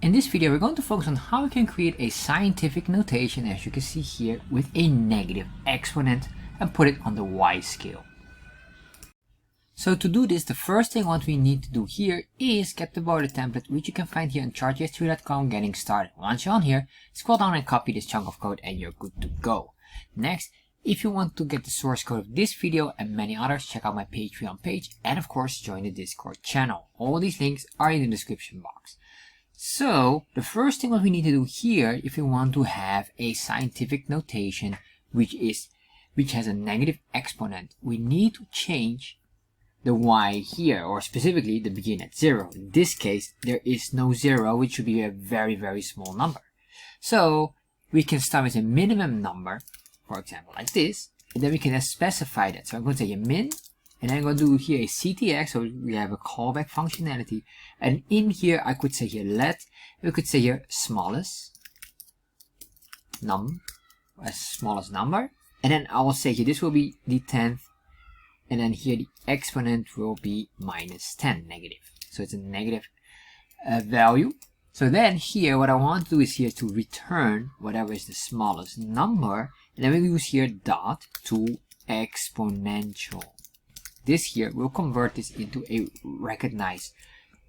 In this video, we're going to focus on how we can create a scientific notation, as you can see here, with a negative exponent and put it on the y scale. So to do this, the first thing what we need to do here is get the border template, which you can find here on chartjs3.com, getting started. Once you're on here, scroll down and copy this chunk of code and you're good to go. Next, if you want to get the source code of this video and many others, check out my Patreon page and of course join the Discord channel. All these links are in the description box. So the first thing what we need to do here, if we want to have a scientific notation which has a negative exponent, we need to change the y here, or specifically the begin at 0. In this case, there is no 0, which should be a very, very small number. So we can start with a minimum number, for example, like this, and then we can just specify that. So I'm going to say a min, and then I'm going to do here a ctx, so we have a callback functionality. And in here, I could say here let, we could say here smallest smallest number, and then I will say here this will be the 10th, and then here the exponent will be minus 10, negative. So it's a negative value. So then here, what I want to do is here to return whatever is the smallest number, and then we use here dot to exponential. This here will convert this into a recognized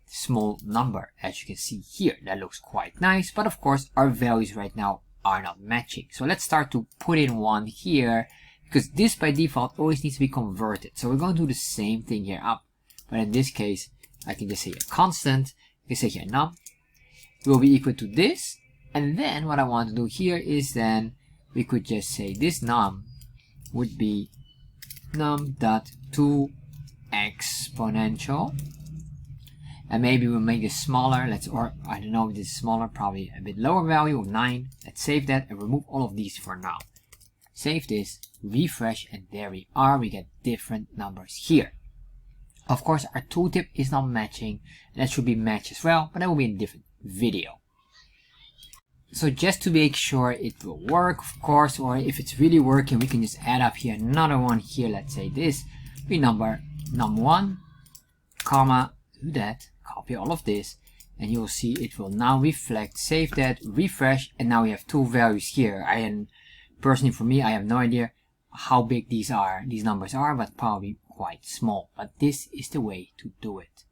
small number, as you can see here. That looks quite nice, but of course our values right now are not matching. So let's start to put in one here, because this by default always needs to be converted. So we're going to do the same thing here up, but in this case I can just say a constant. I can say here num will be equal to this, and then what I want to do here is then we could just say this num would be num dot to exponential, and maybe we'll make this smaller. Or I don't know if this is smaller, probably a bit lower value of 9. Let's save that and remove all of these for now. Save this, refresh, and there we are. We get different numbers here. Of course, our tooltip is not matching, and that should be matched as well, but that will be in a different video. So just to make sure it will work, of course, or if it's really working, we can just add up here another one here. Let's say this be number num1, comma, do that, copy all of this, and you will see it will now reflect. Save that, refresh, and now we have two values here. Personally, for me, I have no idea how big these numbers are, but probably quite small. But this is the way to do it.